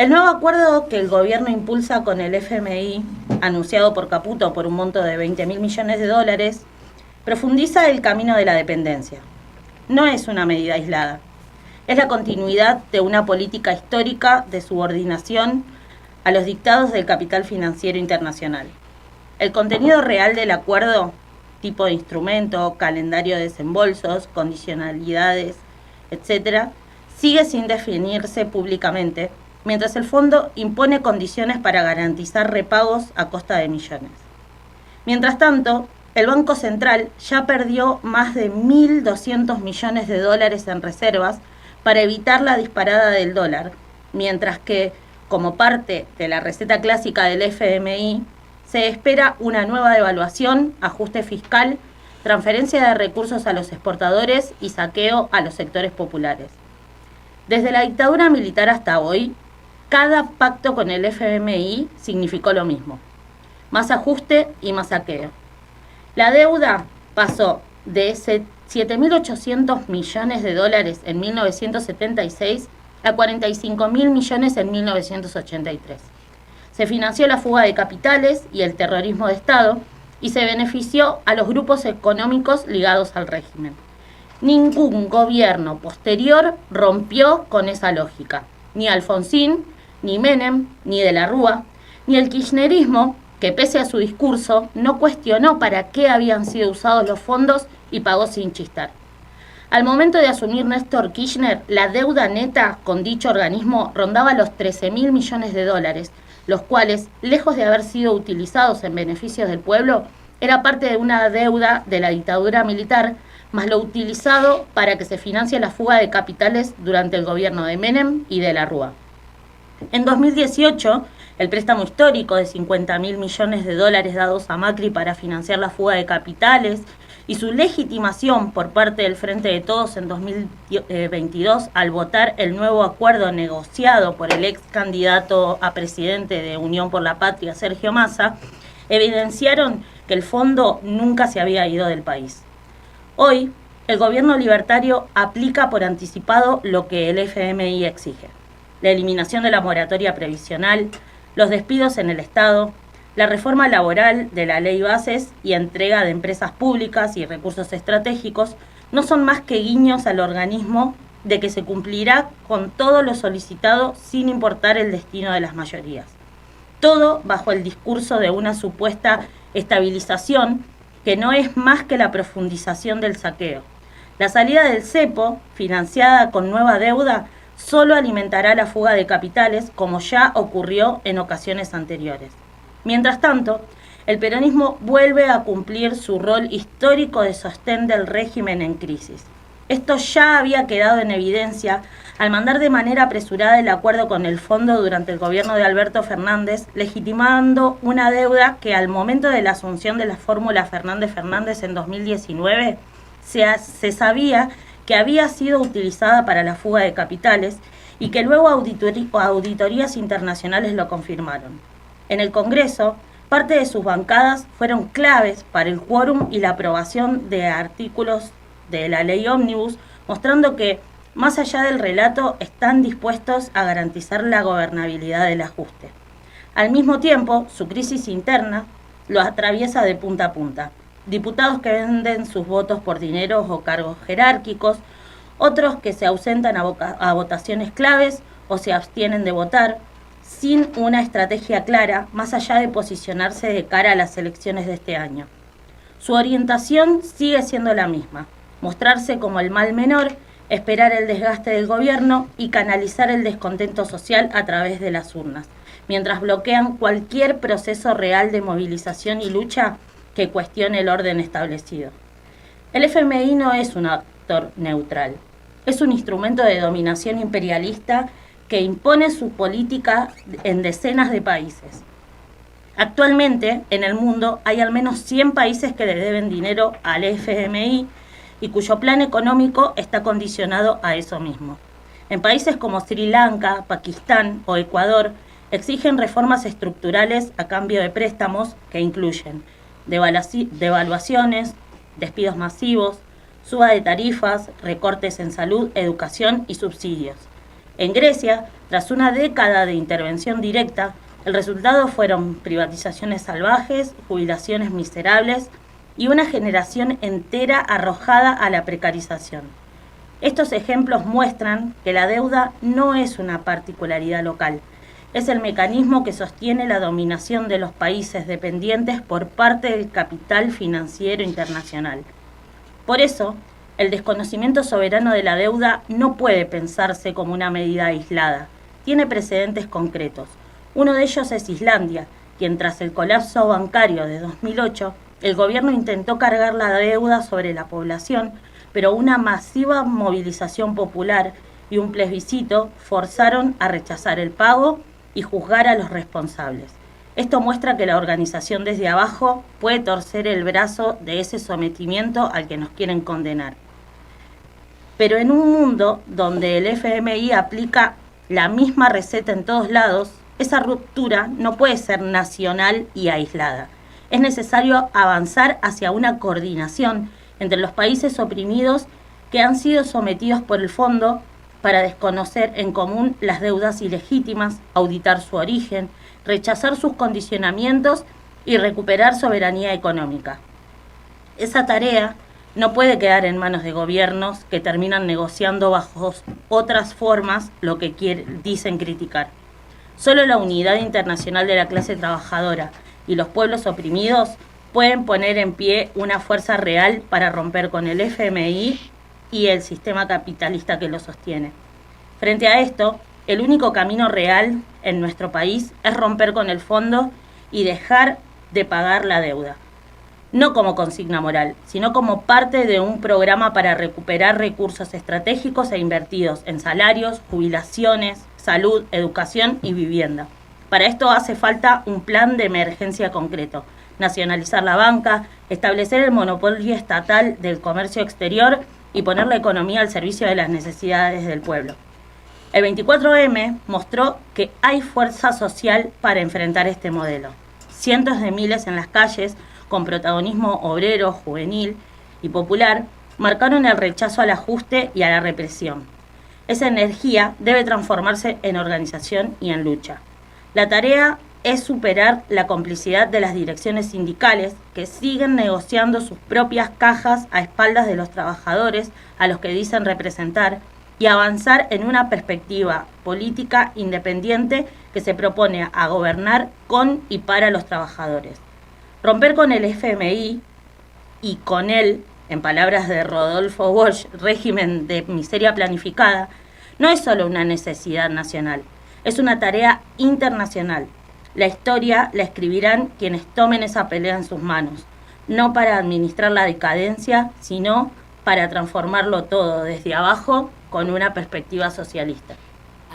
El nuevo acuerdo que el gobierno impulsa con el FMI, anunciado por Caputo por un monto de 20.000 millones de dólares, profundiza el camino de la dependencia. No es una medida aislada, es la continuidad de una política histórica de subordinación a los dictados del capital financiero internacional. El contenido real del acuerdo, tipo de instrumento, calendario de desembolsos, condicionalidades, etc., sigue sin definirse públicamente, mientras el fondo impone condiciones para garantizar repagos a costa de millones. Mientras tanto, el Banco Central ya perdió más de 1.200 millones de dólares en reservas para evitar la disparada del dólar, mientras que, como parte de la receta clásica del FMI, se espera una nueva devaluación, ajuste fiscal, transferencia de recursos a los exportadores y saqueo a los sectores populares. Desde la dictadura militar hasta hoy, cada pacto con el FMI significó lo mismo: más ajuste y más saqueo. La deuda pasó de 7.800 millones de dólares en 1976 a 45.000 millones en 1983. Se financió la fuga de capitales y el terrorismo de Estado y se benefició a los grupos económicos ligados al régimen. Ningún gobierno posterior rompió con esa lógica. Ni Alfonsín, ni Menem, ni de la Rúa, ni el kirchnerismo, que pese a su discurso no cuestionó para qué habían sido usados los fondos y pagó sin chistar. Al momento de asumir Néstor Kirchner, la deuda neta con dicho organismo rondaba los 13.000 millones de dólares, los cuales, lejos de haber sido utilizados en beneficios del pueblo, era parte de una deuda de la dictadura militar, más lo utilizado para que se financie la fuga de capitales durante el gobierno de Menem y de la Rúa. En 2018, el préstamo histórico de 50.000 millones de dólares dados a Macri para financiar la fuga de capitales y su legitimación por parte del Frente de Todos en 2022 al votar el nuevo acuerdo negociado por el ex candidato a presidente de Unión por la Patria, Sergio Massa, evidenciaron que el fondo nunca se había ido del país. Hoy, el gobierno libertario aplica por anticipado lo que el FMI exige: la eliminación de la moratoria previsional, los despidos en el Estado, la reforma laboral de la ley bases y entrega de empresas públicas y recursos estratégicos no son más que guiños al organismo de que se cumplirá con todo lo solicitado sin importar el destino de las mayorías. Todo bajo el discurso de una supuesta estabilización que no es más que la profundización del saqueo. La salida del cepo, financiada con nueva deuda, solo alimentará la fuga de capitales, como ya ocurrió en ocasiones anteriores. Mientras tanto, el peronismo vuelve a cumplir su rol histórico de sostén del régimen en crisis. Esto ya había quedado en evidencia al mandar de manera apresurada el acuerdo con el fondo durante el gobierno de Alberto Fernández, legitimando una deuda que al momento de la asunción de la fórmula Fernández-Fernández en 2019 se sabía que había sido utilizada para la fuga de capitales y que luego auditorías internacionales lo confirmaron. En el Congreso, parte de sus bancadas fueron claves para el quórum y la aprobación de artículos de la ley ómnibus, mostrando que, más allá del relato, están dispuestos a garantizar la gobernabilidad del ajuste. Al mismo tiempo, su crisis interna lo atraviesa de punta a punta. Diputados que venden sus votos por dinero o cargos jerárquicos, otros que se ausentan a votaciones claves o se abstienen de votar, sin una estrategia clara, más allá de posicionarse de cara a las elecciones de este año. Su orientación sigue siendo la misma: mostrarse como el mal menor, esperar el desgaste del gobierno y canalizar el descontento social a través de las urnas, mientras bloquean cualquier proceso real de movilización y lucha que cuestione el orden establecido. El FMI no es un actor neutral, es un instrumento de dominación imperialista que impone su política en decenas de países. Actualmente, en el mundo, hay al menos 100 países que le deben dinero al FMI y cuyo plan económico está condicionado a eso mismo. En países como Sri Lanka, Pakistán o Ecuador, exigen reformas estructurales a cambio de préstamos que incluyen devaluaciones, despidos masivos, suba de tarifas, recortes en salud, educación y subsidios. En Grecia, tras una década de intervención directa, el resultado fueron privatizaciones salvajes, jubilaciones miserables y una generación entera arrojada a la precarización. Estos ejemplos muestran que la deuda no es una particularidad local, es el mecanismo que sostiene la dominación de los países dependientes por parte del capital financiero internacional. Por eso, el desconocimiento soberano de la deuda no puede pensarse como una medida aislada, tiene precedentes concretos. Uno de ellos es Islandia, quien tras el colapso bancario de 2008, el gobierno intentó cargar la deuda sobre la población, pero una masiva movilización popular y un plebiscito forzaron a rechazar el pago y juzgar a los responsables. Esto muestra que la organización desde abajo puede torcer el brazo de ese sometimiento al que nos quieren condenar. Pero en un mundo donde el FMI aplica la misma receta en todos lados, esa ruptura no puede ser nacional y aislada. Es necesario avanzar hacia una coordinación entre los países oprimidos que han sido sometidos por el fondo para desconocer en común las deudas ilegítimas, auditar su origen, rechazar sus condicionamientos y recuperar soberanía económica. Esa tarea no puede quedar en manos de gobiernos que terminan negociando bajo otras formas lo que dicen criticar. Solo la unidad internacional de la clase trabajadora y los pueblos oprimidos pueden poner en pie una fuerza real para romper con el FMI y el sistema capitalista que lo sostiene. Frente a esto, el único camino real en nuestro país es romper con el fondo y dejar de pagar la deuda. No como consigna moral, sino como parte de un programa para recuperar recursos estratégicos e invertidos en salarios, jubilaciones, salud, educación y vivienda. Para esto hace falta un plan de emergencia concreto, nacionalizar la banca, establecer el monopolio estatal del comercio exterior y poner la economía al servicio de las necesidades del pueblo. El 24M mostró que hay fuerza social para enfrentar este modelo. Cientos de miles en las calles, con protagonismo obrero, juvenil y popular, marcaron el rechazo al ajuste y a la represión. Esa energía debe transformarse en organización y en lucha. La tarea es superar la complicidad de las direcciones sindicales que siguen negociando sus propias cajas a espaldas de los trabajadores a los que dicen representar y avanzar en una perspectiva política independiente que se propone a gobernar con y para los trabajadores. Romper con el FMI y con él, en palabras de Rodolfo Walsh, régimen de miseria planificada, no es solo una necesidad nacional, es una tarea internacional. La historia la escribirán quienes tomen esa pelea en sus manos, no para administrar la decadencia, sino para transformarlo todo desde abajo con una perspectiva socialista.